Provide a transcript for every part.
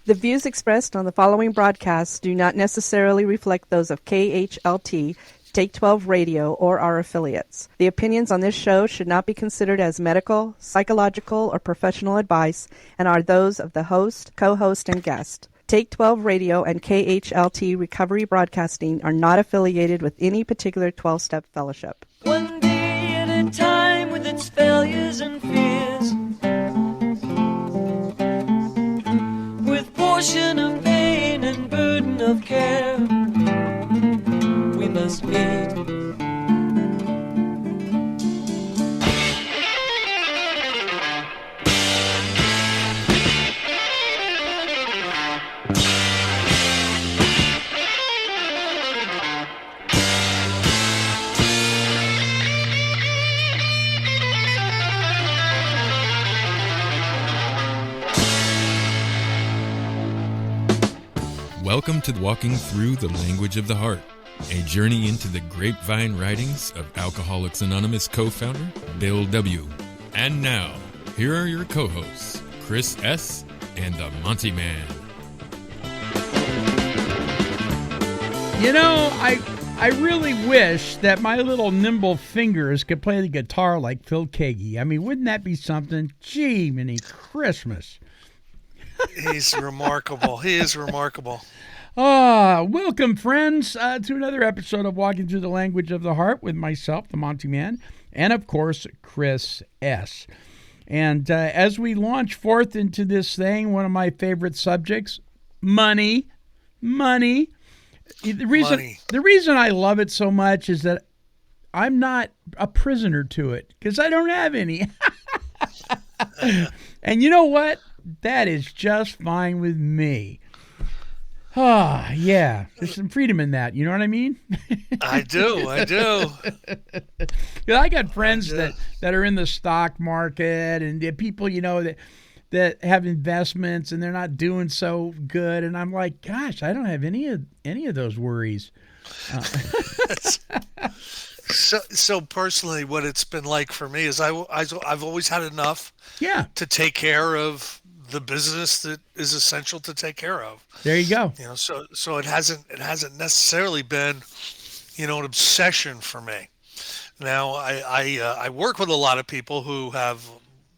The views expressed on the following broadcasts do not necessarily reflect those of KHLT, Take 12 Radio, or our affiliates. The opinions on this show should not be considered as medical, psychological, or professional advice and are those of the host, co-host, and guest. Take 12 Radio and KHLT Recovery Broadcasting are not affiliated with any particular 12-step fellowship. One day at a time with its failures and fears, with portion of pain and burden of care, we must meet. Welcome to Walking Through the Language of the Heart, a journey into the Grapevine writings of Alcoholics Anonymous co-founder Bill W. And now, here are your co-hosts, Chris S. and the Monty'man. You know, I really wish that my little nimble fingers could play the guitar like Phil Keaggy. I mean, wouldn't that be something? Gee, many Christmas. He's remarkable. He is remarkable. Welcome, friends, to another episode of Walking Through the Language of the Heart with myself, the Monty'man, and, of course, Chris S. And as we launch forth into this thing, one of my favorite subjects, money. The reason I love it so much is that I'm not a prisoner to it because I don't have any. And you know what? That is just fine with me. Yeah. There's some freedom in that. You know what I mean? I do. I got friends that are in the stock market and people, that have investments and they're not doing so good. And I'm like, gosh, I don't have any of those worries. So personally, what it's been like for me is I've always had enough to take care of the business that is essential to take care of. There you go. So it hasn't necessarily been, an obsession for me. Now I work with a lot of people who have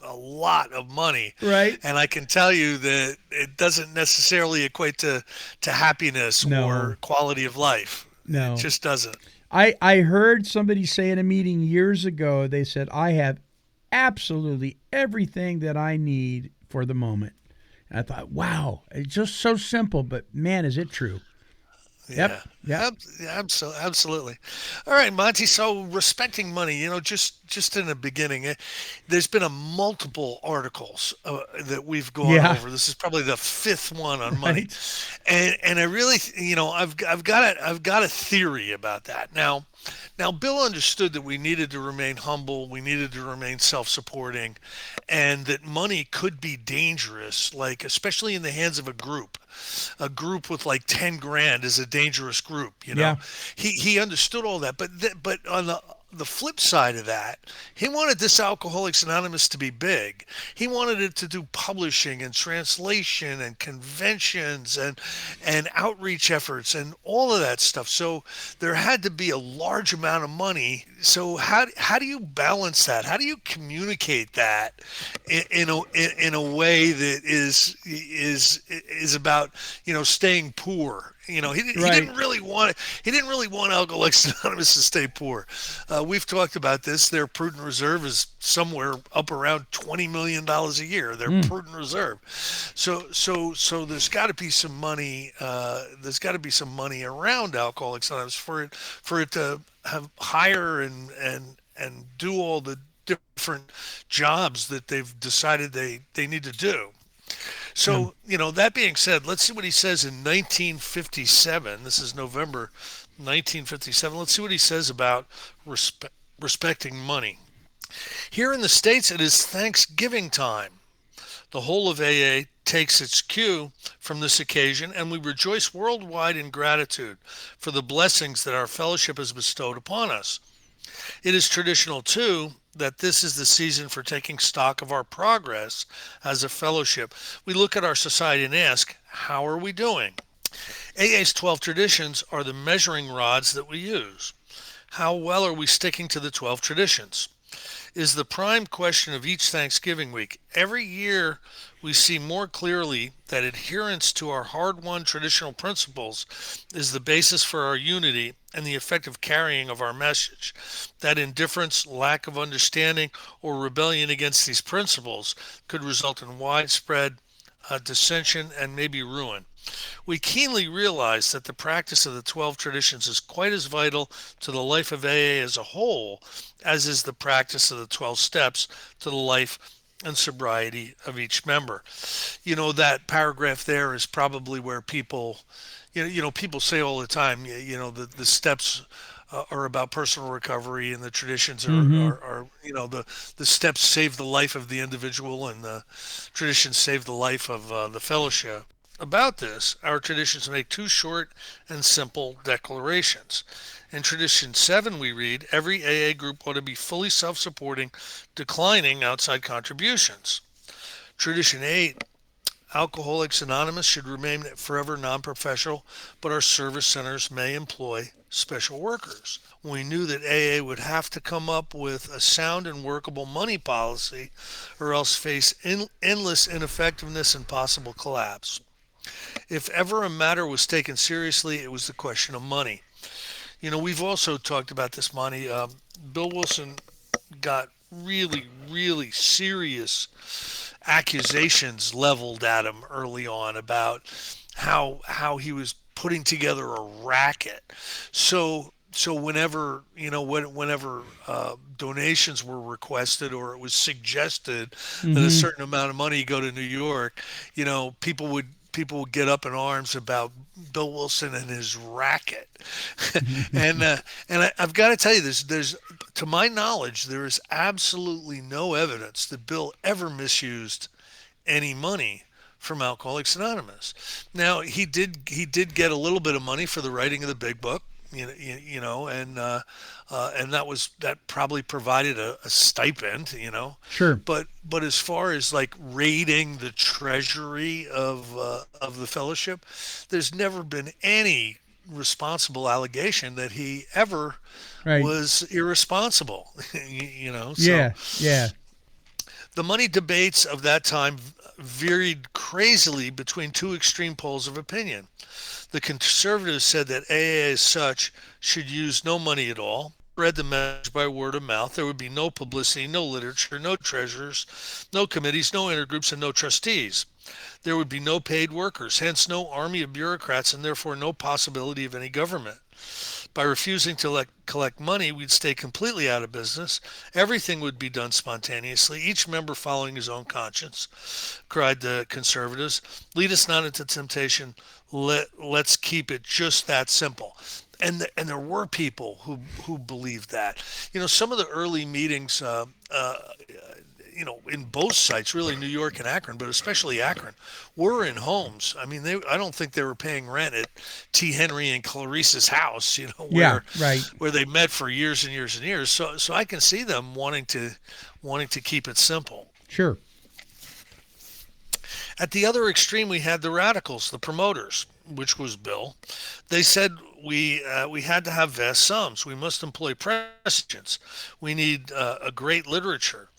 a lot of money, right? And I can tell you that it doesn't necessarily equate to happiness or quality of life. No, it just doesn't. I heard somebody say in a meeting years ago, they said, I have absolutely everything that I need for the moment. And I thought, wow, it's just so simple, but man, is it true. Yeah. Absolutely. All right, Monty. So respecting money, just in the beginning, there's been a multiple articles that we've gone over. This is probably the fifth one on money, and I really, I've got a theory about that. Now, Bill understood that we needed to remain humble, we needed to remain self-supporting, and that money could be dangerous, like especially in the hands of a group. A group with like 10 grand is a dangerous group, Yeah. He understood all that, but on the flip side of that, he wanted this Alcoholics Anonymous to be big. He wanted it to do publishing and translation and conventions and outreach efforts and all of that stuff. So there had to be a large amount of money. So how do you balance that? How do you communicate that in a way that is about staying poor? He didn't really want Alcoholics Anonymous to stay poor. We've talked about this. Their prudent reserve is somewhere up around $20 million a year. Their prudent reserve. So there's got to be some money. There's got to be some money around Alcoholics Anonymous for it to hire and do all the different jobs that they've decided they need to do. So, that being said, let's see what he says in 1957. This is November 1957. Let's see what he says about respecting money. Here in the States, it is Thanksgiving time. The whole of AA takes its cue from this occasion, and we rejoice worldwide in gratitude for the blessings that our fellowship has bestowed upon us. It is traditional, too, that this is the season for taking stock of our progress as a fellowship. We look at our society and ask, How are we doing? AA's 12 traditions are the measuring rods that we use. How well are we sticking to the 12 traditions? Is the prime question of each Thanksgiving week. Every year, we see more clearly that adherence to our hard won traditional principles is the basis for our unity and the effective carrying of our message. That indifference, lack of understanding, or rebellion against these principles could result in widespread dissension and maybe ruin. We keenly realize that the practice of the 12 traditions is quite as vital to the life of AA as a whole as is the practice of the 12 steps to the life and sobriety of each member. That paragraph there is probably where people, people say all the time, the steps are about personal recovery and the traditions are the steps save the life of the individual and the traditions save the life of the fellowship. About this, our traditions make two short and simple declarations. In Tradition 7, we read, every AA group ought to be fully self-supporting, declining outside contributions. Tradition 8, Alcoholics Anonymous should remain forever non-professional, but our service centers may employ special workers. We knew that AA would have to come up with a sound and workable money policy or else face endless ineffectiveness and possible collapse. If ever a matter was taken seriously, it was the question of money. We've also talked about this, Monty. Bill Wilson got really, really serious accusations leveled at him early on about how he was putting together a racket. So whenever donations were requested or it was suggested that a certain amount of money go to New York, people would get up in arms about Bill Wilson and his racket. I've got to tell you, there's to my knowledge, there is absolutely no evidence that Bill ever misused any money from Alcoholics Anonymous. Now he did get a little bit of money for the writing of the big book, and that probably provided a stipend, Sure. But as far as like raiding the treasury of the fellowship, there's never been any responsible allegation that he ever Right. was irresponsible. So Yeah. the money debates of that time varied crazily between two extreme poles of opinion. The conservatives said that AA as such should use no money at all, spread the message by word of mouth. There would be no publicity, no literature, no treasurers, no committees, no intergroups, and no trustees. There would be no paid workers, hence no army of bureaucrats, and therefore no possibility of any government. By refusing to collect money, we'd stay completely out of business. Everything would be done spontaneously, each member following his own conscience, cried the conservatives. Lead us not into temptation. Let's keep it just that simple. And there were people who believed that. Some of the early meetings, in both sites, really New York and Akron, but especially Akron, were in homes. I mean, I don't think they were paying rent at T. Henry and Clarice's house, where they met for years and years and years. So I can see them wanting to keep it simple. Sure. At the other extreme, we had the radicals, the promoters, which was Bill. They said we had to have vast sums. We must employ precedents. We need a great literature.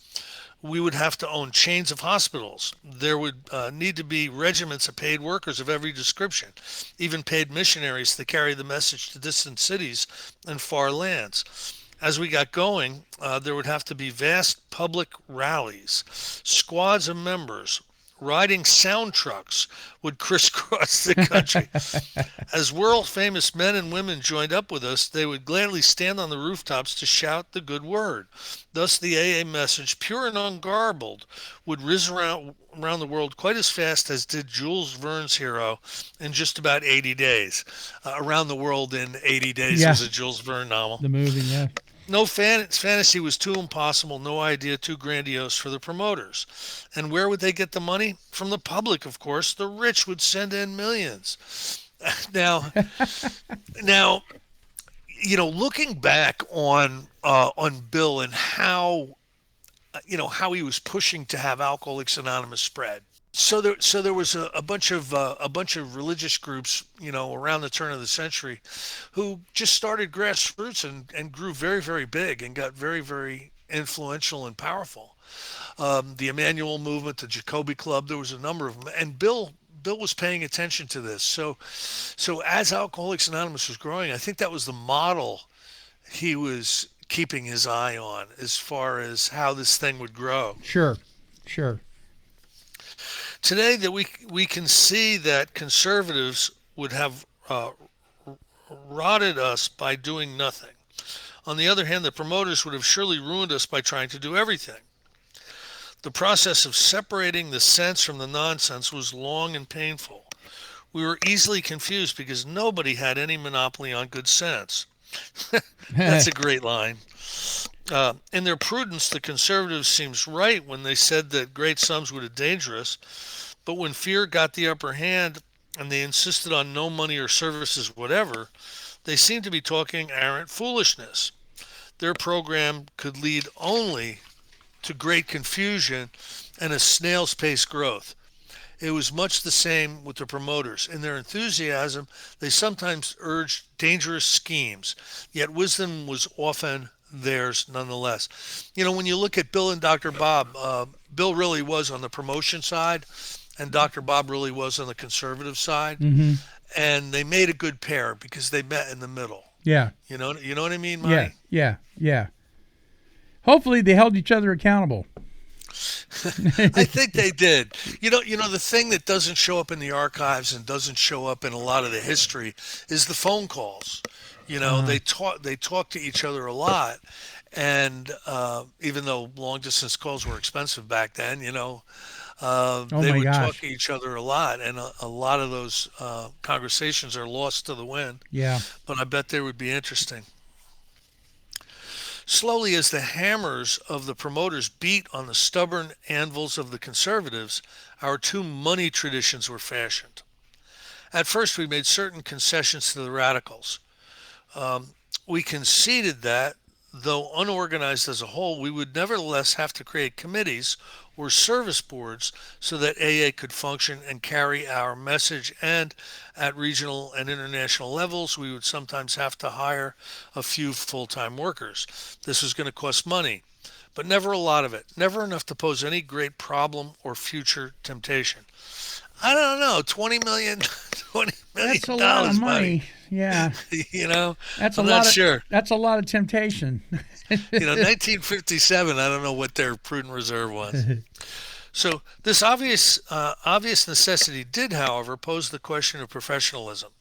We would have to own chains of hospitals. There would need to be regiments of paid workers of every description, even paid missionaries to carry the message to distant cities and far lands. As we got going, there would have to be vast public rallies. Squads of members riding sound trucks would crisscross the country. As world-famous men and women joined up with us, they would gladly stand on the rooftops to shout the good word. Thus, the AA message, pure and ungarbled, would whiz around the world quite as fast as did Jules Verne's Hero in just about 80 days. Around the World in 80 Days was a Jules Verne novel. The movie, yeah. No fantasy was too impossible, no idea too grandiose for the promoters. And where would they get the money? From the public, of course. The rich would send in millions. Now, looking back on Bill and how he was pushing to have Alcoholics Anonymous spread. So there was a bunch of religious groups, around the turn of the century, who just started grassroots and grew very, very big and got very, very influential and powerful. The Emmanuel movement, the Jacoby Club, there was a number of them, and Bill was paying attention to this. So as Alcoholics Anonymous was growing, I think that was the model he was keeping his eye on as far as how this thing would grow. Sure. Sure. Today, that we can see that conservatives would have rotted us by doing nothing. On the other hand, the promoters would have surely ruined us by trying to do everything. The process of separating the sense from the nonsense was long and painful. We were easily confused because nobody had any monopoly on good sense. That's a great line. In their prudence, the conservatives seems right when they said that great sums would be dangerous, but when fear got the upper hand and they insisted on no money or services whatever, they seemed to be talking arrant foolishness. Their program could lead only to great confusion and a snail's pace growth. It was much the same with the promoters. In their enthusiasm, they sometimes urged dangerous schemes, yet wisdom was often theirs nonetheless. When you look at Bill and Dr. Bob, Bill really was on the promotion side, and Dr. Bob really was on the conservative side. Mm-hmm. And they made a good pair because they met in the middle. Yeah. You know what I mean, Monty? Yeah. Hopefully they held each other accountable. I think they did. The thing that doesn't show up in the archives and doesn't show up in a lot of the history is the phone calls. They talk to each other a lot, and even though long distance calls were expensive back then, they would talk to each other a lot, and a lot of those conversations are lost to the wind. Yeah. But I bet they would be interesting. Slowly, as the hammers of the promoters beat on the stubborn anvils of the conservatives, our two money traditions were fashioned. At first, we made certain concessions to the radicals. We conceded that, though unorganized as a whole, we would nevertheless have to create committees or service boards so that AA could function and carry our message, and at regional and international levels, we would sometimes have to hire a few full-time workers. This was going to cost money, but never a lot of it, never enough to pose any great problem or future temptation. I don't know, $20 million. That's a lot of money. Yeah. That's I'm not sure. That's a lot of temptation. 1957, I don't know what their prudent reserve was. So this obvious necessity did, however, pose the question of professionalism.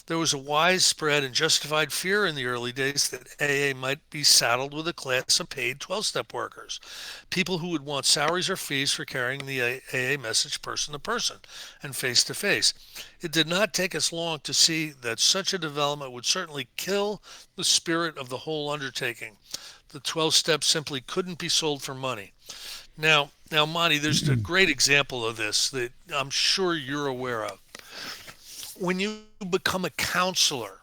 There was a widespread and justified fear in the early days that AA might be saddled with a class of paid 12-step workers, people who would want salaries or fees for carrying the AA message person to person and face to face. It did not take us long to see that such a development would certainly kill the spirit of the whole undertaking. The 12 steps simply couldn't be sold for money. Now, Monty, there's a great example of this that I'm sure you're aware of. When you become a counselor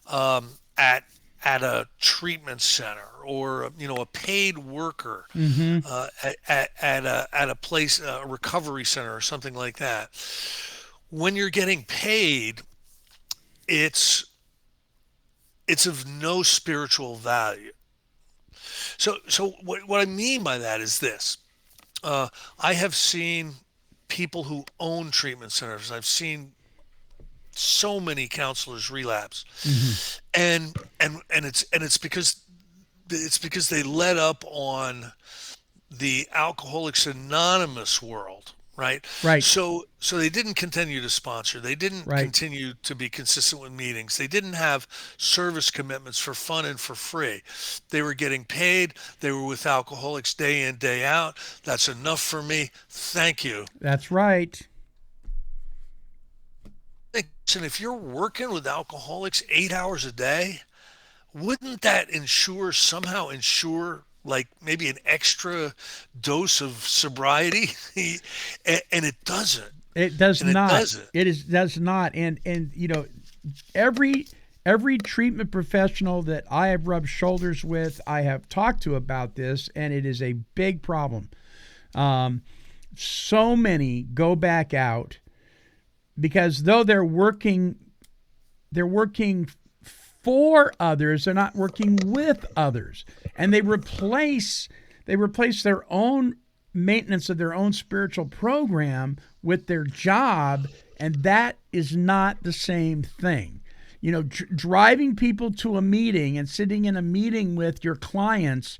at a treatment center, or a paid worker at a place, a recovery center, or something like that, when you're getting paid, it's of no spiritual value. So what I mean by that is this: I have seen people who own treatment centers. I've seen so many counselors relapse, and it's because they let up on the Alcoholics Anonymous world, right? Right. So they didn't continue to sponsor. They didn't continue to be consistent with meetings. They didn't have service commitments for fun and for free. They were getting paid. They were with alcoholics day in, day out. That's enough for me. Thank you. That's right. And if you're working with alcoholics 8 hours a day, wouldn't that somehow ensure like maybe an extra dose of sobriety? And it doesn't. It does not. It doesn't. It does not. And every treatment professional that I have rubbed shoulders with, I have talked to about this, and it is a big problem. so many go back out because though they're working for others, they're not working with others, and they replace their own maintenance of their own spiritual program with their job, and that is not the same thing. Driving people to a meeting and sitting in a meeting with your clients,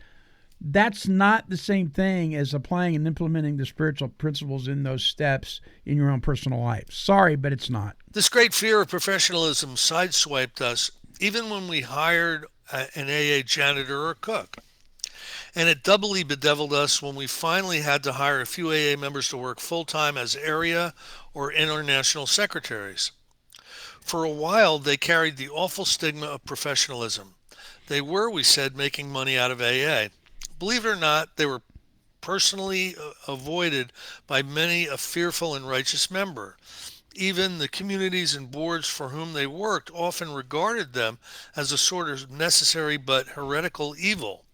that's not the same thing as applying and implementing the spiritual principles in those steps in your own personal life. Sorry, but it's not. This great fear of professionalism sideswiped us even when we hired an AA janitor or cook. And it doubly bedeviled us when we finally had to hire a few AA members to work full-time as area or international secretaries. For a while, they carried the awful stigma of professionalism. They were, we said, making money out of AA. Believe it or not, they were personally avoided by many a fearful and righteous member. Even the communities and boards for whom they worked often regarded them as a sort of necessary but heretical evil.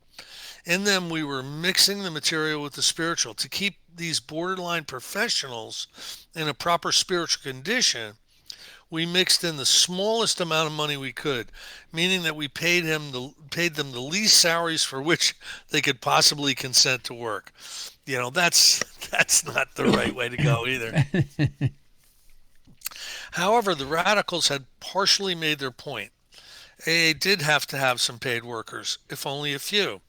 In them, we were mixing the material with the spiritual. To keep these borderline professionals in a proper spiritual condition, we mixed in the smallest amount of money we could, meaning that we paid them the least salaries for which they could possibly consent to work. That's not the right way to go either. However, the radicals had partially made their point. AA did have to have some paid workers, if only a few.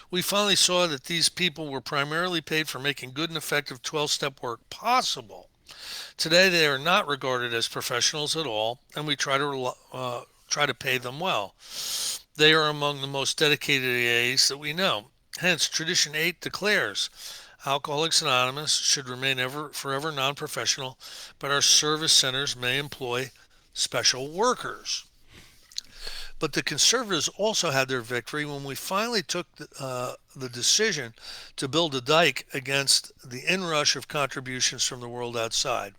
We finally saw that these people were primarily paid for making good and effective 12-step work possible. Today, they are not regarded as professionals at all, and we try to pay them well. They are among the most dedicated AAs that we know. Hence, Tradition 8 declares, Alcoholics Anonymous should remain forever non-professional, but our service centers may employ special workers. But the conservatives also had their victory when we finally took the decision to build a dike against the inrush of contributions from the world outside.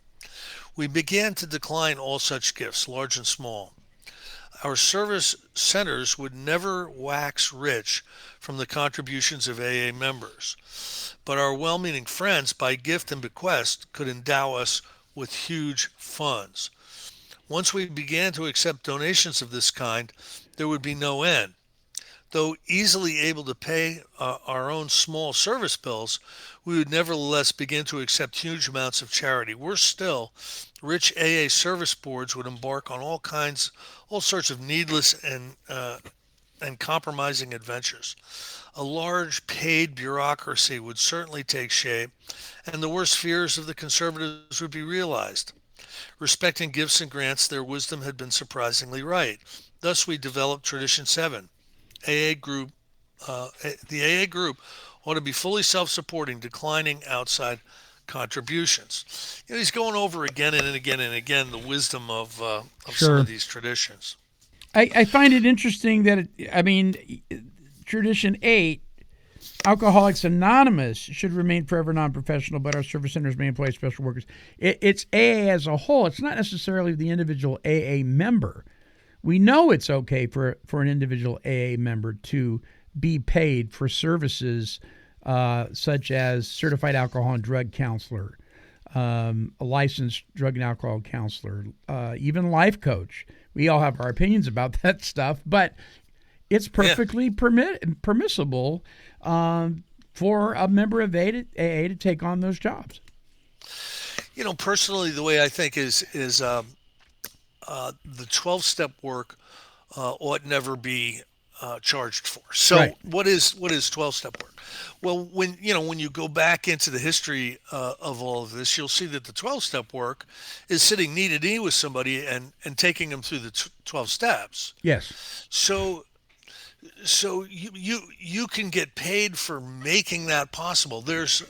We began to decline all such gifts, large and small. Our service centers would never wax rich from the contributions of AA members, but our well-meaning friends, by gift and bequest, could endow us with huge funds. Once we began to accept donations of this kind, there would be no end. Though easily able to pay our own small service bills, we would nevertheless begin to accept huge amounts of charity. Worse still, rich AA service boards would embark on all sorts of needless and compromising adventures. A large paid bureaucracy would certainly take shape, and the worst fears of the conservatives would be realized. Respecting gifts and grants, their wisdom had been surprisingly right. Thus, we developed Tradition 7. The AA group ought to be fully self-supporting, declining outside contributions. He's going over again and again and again the wisdom of some of these traditions. I find it interesting that, Tradition 8, Alcoholics Anonymous should remain forever non-professional, but our service centers may employ special workers. It's AA as a whole. It's not necessarily the individual AA member. We know it's okay for an individual AA member to be paid for services such as certified alcohol and drug counselor, a licensed drug and alcohol counselor, even life coach. We all have our opinions about that stuff, but it's perfectly permissible for a member of AA to take on those jobs. Personally, the way I think is the 12-step work ought never be charged for. So Right. what is 12-step work? Well, when you go back into the history of all of this, you'll see that the 12-step work is sitting knee to knee with somebody and taking them through the 12 steps. Yes. So you can get paid for making that possible. There's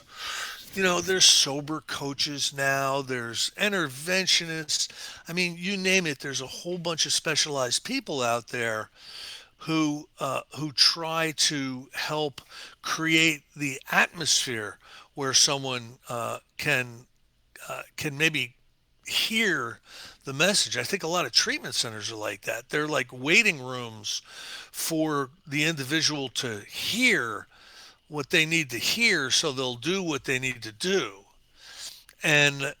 sober coaches now, there's interventionists. You name it, there's a whole bunch of specialized people out there who try to help create the atmosphere where someone can maybe hear the message. I think a lot of treatment centers are like that. They're like waiting rooms for the individual to hear what they need to hear so they'll do what they need to do. and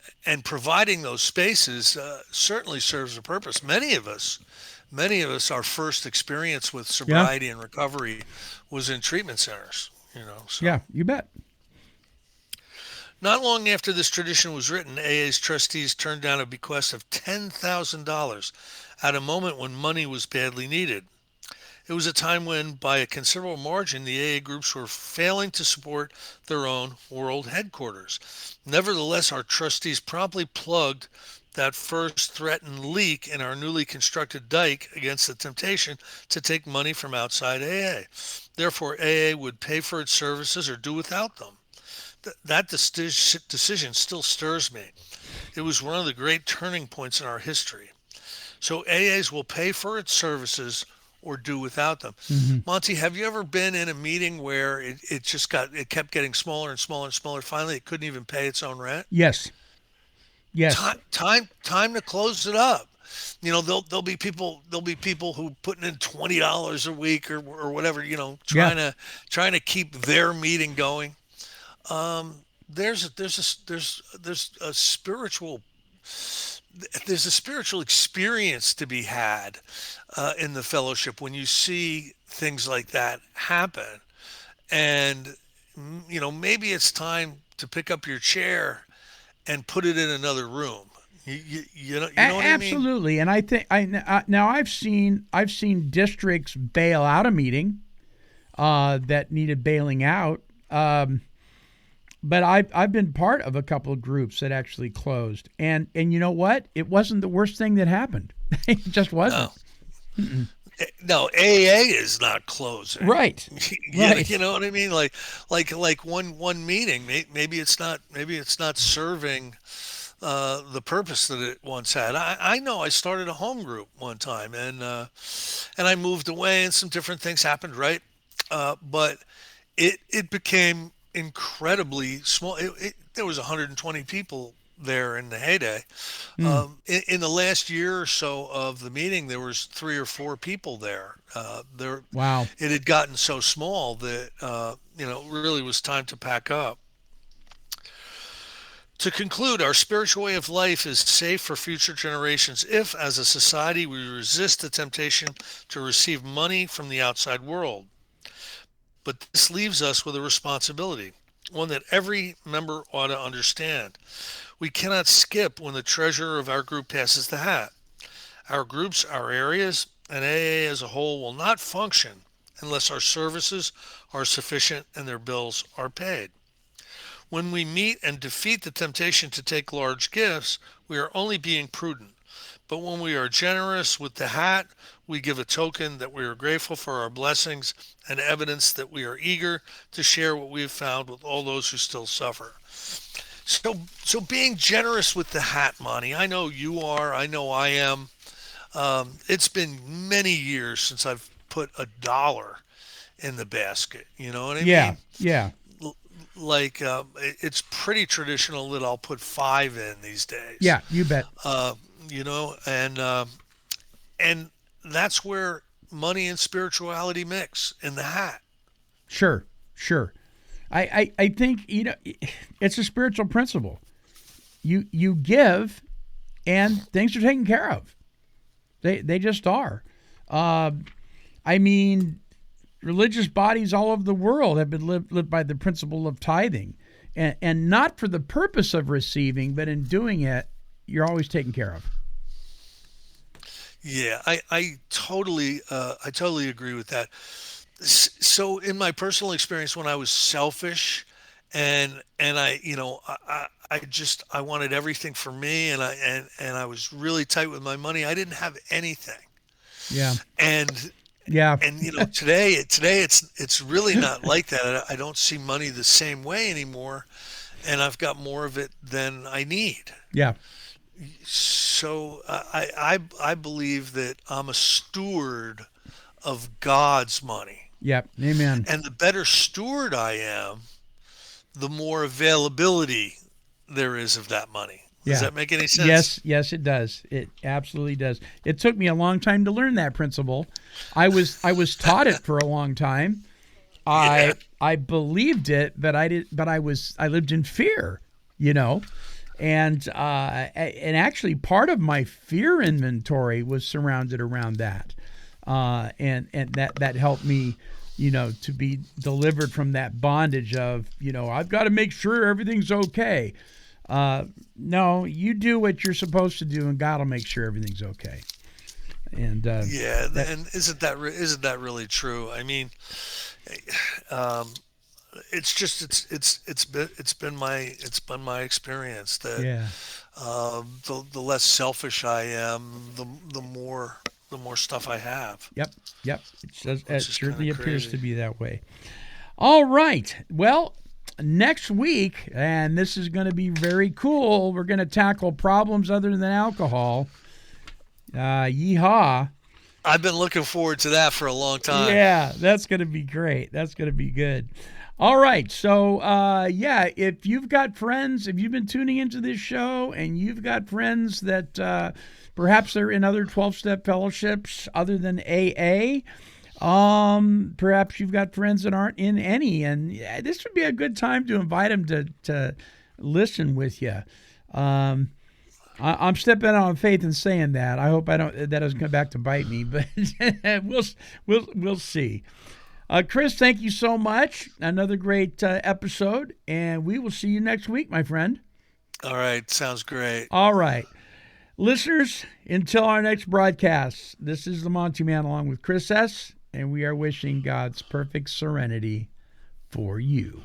providing those spaces certainly serves a purpose. Many of us, our first experience with Yeah. sobriety and recovery was in treatment centers. So Yeah, you bet. not long after this tradition was written, AA's trustees turned down a bequest of $10,000 at a moment when money was badly needed. It was a time when, by a considerable margin, the AA groups were failing to support their own world headquarters. Nevertheless, our trustees promptly plugged that first threatened leak in our newly constructed dike against the temptation to take money from outside AA. Therefore, AA would pay for its services or do without them. That decision still stirs me. It was one of the great turning points in our history. So AAs will pay for its services or do without them. Monty, have you ever been in a meeting where it kept getting smaller and smaller and smaller? Finally, it couldn't even pay its own rent. Yes. Time to close it up. There'll be people who putting in $20 a week or whatever. Trying to keep their meeting going. There's a spiritual experience to be had in the fellowship when you see things like that happen, and maybe it's time to pick up your chair and put it in another room. You know what I mean? Absolutely. And I think now I've seen districts bail out a meeting that needed bailing out. But I've been part of a couple of groups that actually closed, and you know what? It wasn't the worst thing that happened. It just wasn't. No, AA is not closing. Right. Right. You know what I mean? Like one meeting, maybe it's not serving the purpose that it once had. I know I started a home group one time, and I moved away, and some different things happened, right? But it became incredibly small. There was 120 people there in the heyday. In the last year or so of the meeting, there was 3 or 4 people there. Wow. It had gotten so small that it really was time to pack up. To conclude, our spiritual way of life is safe for future generations if, as a society, we resist the temptation to receive money from the outside world. But this leaves us with a responsibility, one that every member ought to understand. We cannot skip when the treasurer of our group passes the hat. Our groups, our areas, and AA as a whole will not function unless our services are sufficient and their bills are paid. When we meet and defeat the temptation to take large gifts, we are only being prudent. But when we are generous with the hat, we give a token that we are grateful for our blessings and evidence that we are eager to share what we have found with all those who still suffer. So being generous with the hat, Monty, I know you are, I know I am. It's been many years since I've put $1 in the basket. You know what I mean? Yeah. It's pretty traditional that I'll put 5 in these days. Yeah, you bet. And that's where money and spirituality mix, in the hat. Sure. I think it's a spiritual principle. You give, and things are taken care of. They just are. I mean, religious bodies all over the world have been lived by the principle of tithing, and not for the purpose of receiving, but in doing it, you're always taken care of. Yeah, I totally agree with that. So in my personal experience, when I was selfish and I wanted everything for me, and I was really tight with my money, I didn't have anything. Yeah. And yeah. And today it's really not like that. I don't see money the same way anymore, and I've got more of it than I need. Yeah. So I believe that I'm a steward of God's money. Yep. Amen. And the better steward I am, the more availability there is of that money. Does that make any sense? Yes, it does. It absolutely does. It took me a long time to learn that principle. I was taught it for a long time. I believed it, but I lived in fear, And actually, part of my fear inventory was surrounded around that, and that helped me, to be delivered from that bondage of, I've got to make sure everything's okay. No, you do what you're supposed to do, and God will make sure everything's okay. And and isn't that really true? I mean, it's been my experience that the less selfish I am, the more stuff I have. Yep. It certainly appears to be that way. All right. Well, next week, and this is going to be very cool, we're going to tackle problems other than alcohol. Yeehaw. I've been looking forward to that for a long time. Yeah, that's going to be great. That's going to be good. All right. So, if you've got friends, if you've been tuning into this show and you've got friends that perhaps they're in other 12-step fellowships other than AA, perhaps you've got friends that aren't in any, and this would be a good time to invite them to listen with you. I'm stepping out on faith and saying that. I hope that doesn't come back to bite me, but we'll see. Chris, thank you so much. Another great episode, and we will see you next week, my friend. All right, sounds great. All right. Listeners, until our next broadcast, this is the Monty'man along with Chris S., and we are wishing God's perfect serenity for you.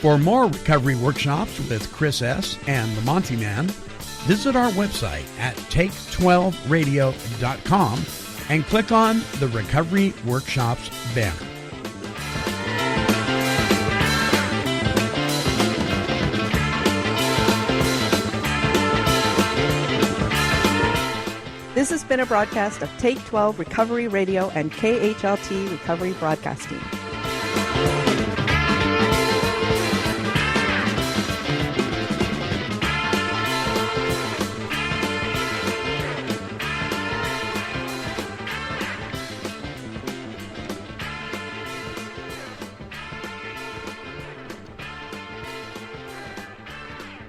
For more recovery workshops with Chris S. and the Monty'man, visit our website at take12radio.com and click on the Recovery Workshops banner. This has been a broadcast of Take 12 Recovery Radio and KHLT Recovery Broadcasting.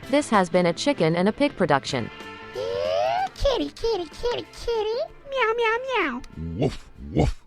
This has been a Chicken and a Pig production. Kitty, kitty, kitty, kitty. Meow, meow, meow. Woof, woof.